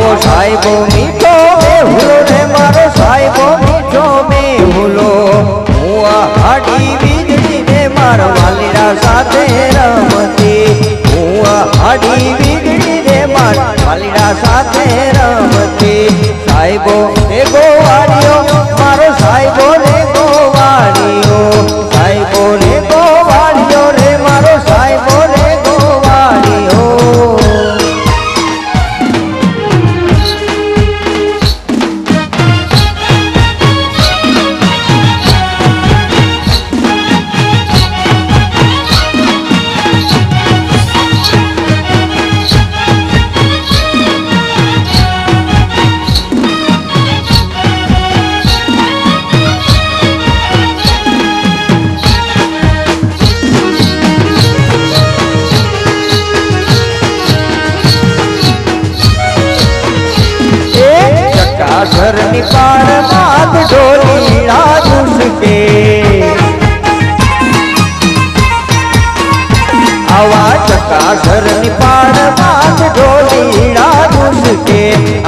આવો સાહેબો મીઠો મેહુલો રે મારો સાહેબો મીઠો મેહુલો હું આ હાડી વીજળી ને મારા વાલીડા સાથે રમતી હું આ હાડી વીજળી ને મારા વાલીડા સાથે રમતી સાહેબો રે ગોવાળીઓ મારો સાહેબો રે ગોવાળીઓ સાહેબો રે ગોવાળીઓ રે મારો સાહેબો રે ગોવાળીઓ ઘરની પાડ માત ઢોલીડા દુસકે આવા ચકાસરની પાડ માત ઢોલીડા દુસકે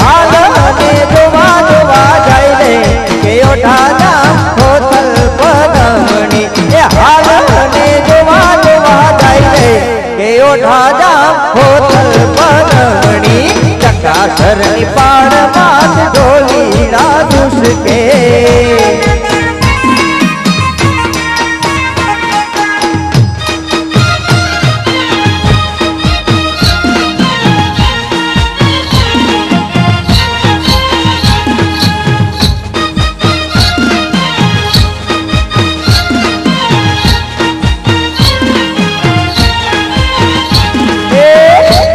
આલને જોવા જોવા જાય રે કે ઓઠાના હોતલ પદમણી એ હાલને જોવા જોવા જાય રે કે ઓઠાના હોતલ પદમણી ચકાસરની પાડ માત ઢોલીડા દુસકે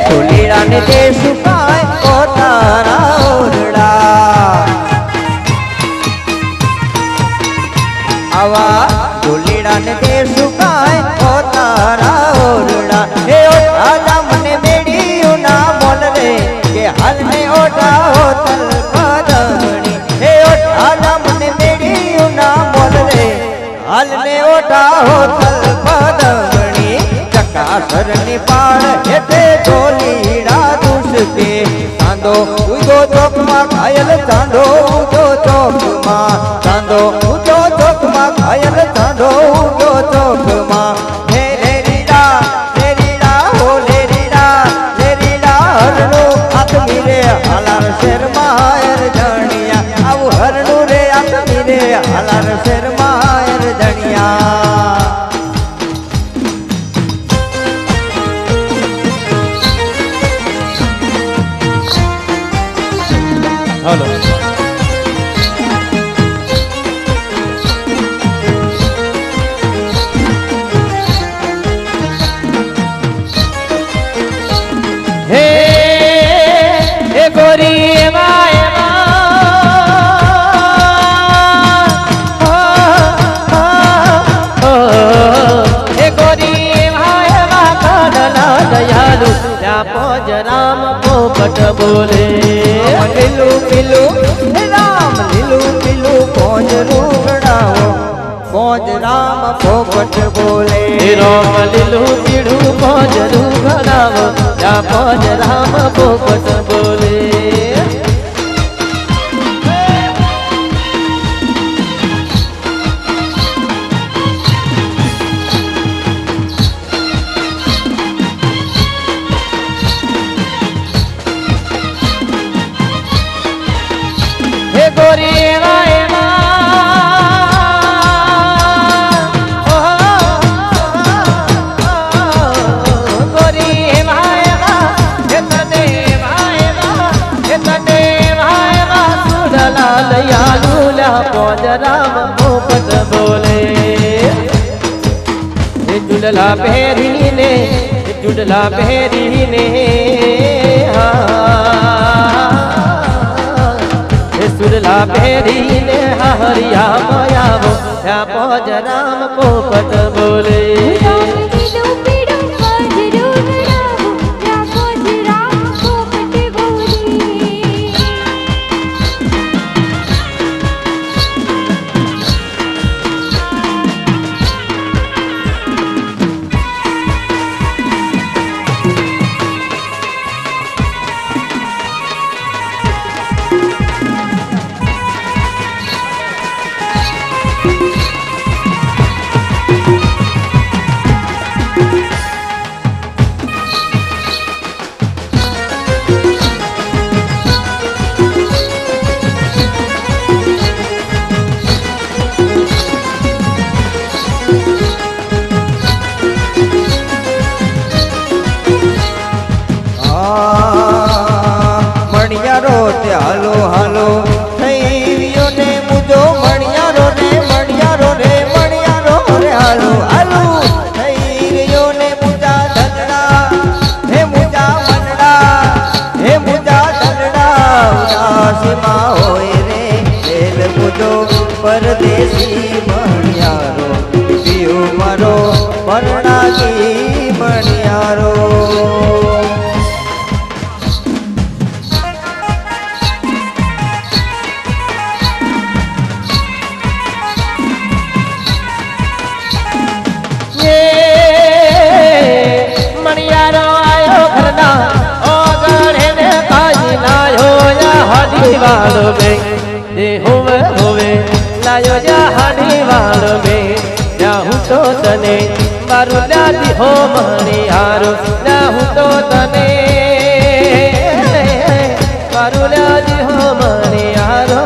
ઢોલીડાને તે સુકાય પોતાના ઓરડા આવા ઢોલીડાને તે સુકાય પોતાના ઓરડા હે ઓઠા મને મેળ્યું ના બોલ રે કે હાલને ઓઠા હોતલ પદમણી હે ઓઠા મને મેળ્યું ના બોલ રે હાલને ઓઠા હોતલ પદમણી ચકાસરની પાળ હેઠે ઢોલીડા દુસકે ચાંદો ઉજો ચોકમાં ઘાયલ ચાંદો ઉજો ચોકમાં ચાંદો ઉજો ચોકમાં ઘાયલ ચાંદો ઉજો ચોકમાં હે રે રીડા હો રે રીડા હરણો આત્મી રે હાલાર શેરમાં અરજણિયા આવું હરણું રે આત્મી રે હાલાર શેરમાં અરજણિયા हेलो हे गोरी दयालु पोज राम पोपट बोले લીલુ પીલુ રામ લીલુ પીલુ પોજ રૂગડાઓ પોજ રામ પોપટ બોલે राम लीलू पीड़ू पोज रूगड़ाओ या पोज राम पोपट बोले गोरी पोज राम पोपट बोले जुड़ला भेरी ने जुड़ला भेरी ने सुरला भेरी ने हरिया मायावो या पोज राम पोपट बोले તે હાલો હાલો થઈ ગયો ને મુજો મણિયારો રે મણિયારો રે મણિયારો રે હાલો હાલો થઈ ગયો ને મુજા ધનડા હે મુજા મનડા હે મુજા ધનડા ઉદાસીમાં હોય રે તેલ મુજો પરદેશી મણિયારો પીયો મારો પરણાગી મણિયારો મણિયારો આયો ઘરના ઓ ગણે ને કાઈ લાયો યા હાડી વાળો બે જે હોવે હોવે લાયો યા હાડી વાળો બે યા હું તો તને મારું લાદી હો મણિયારો ના હું તો તને મારું લાદી હો મણિયારો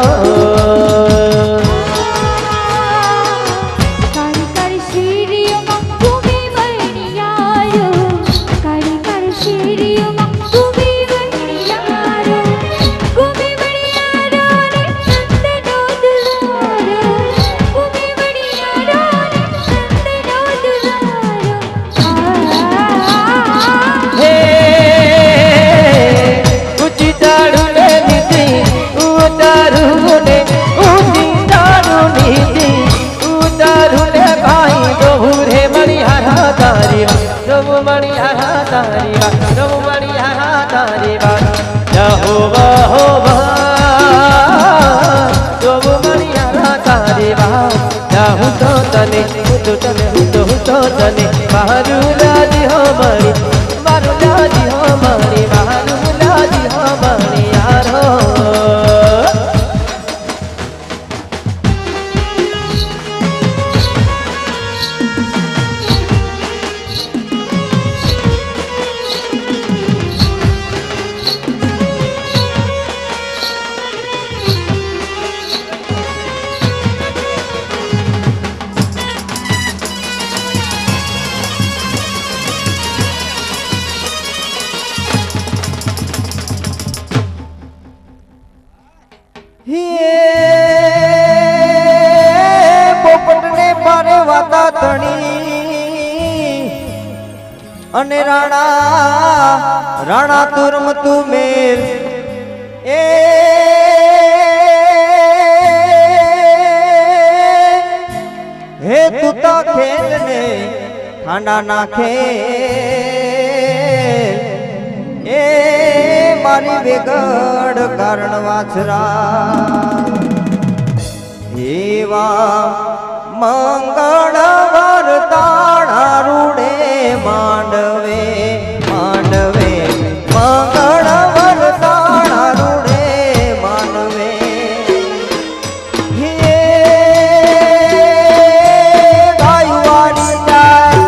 મારું લાજી હો મણી મારું લાજી હો મણી મારું લાજી હો મણી યારો પોપટને પારે વાતા તણી અને રાણા રાણા તુરમ તું મેલ એ હે તુતા ખેલ ને ખાંડા નાખે એ મારી વેગડ કારણ વાછરા એવા મંગળ વરતાણા રૂડે માંડવે માંડવે મંગળ વરતાણા રૂડે માંડવે હે ગાયું વાળી જાય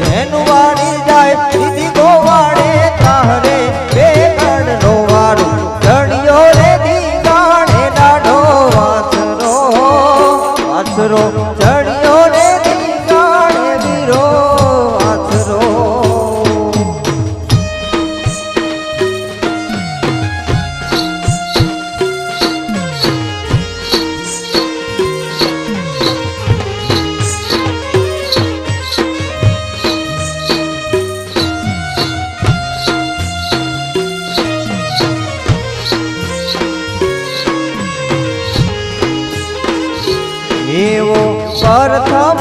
ધેનું વાળી જાય દીદી ગોવાડે તારે બેગડ નો વારું ધણિયો રે દીગાણે દાઢો વાછરો ચડિયો રે દીગાણે વીરો વાછરો એવો પ્રથમ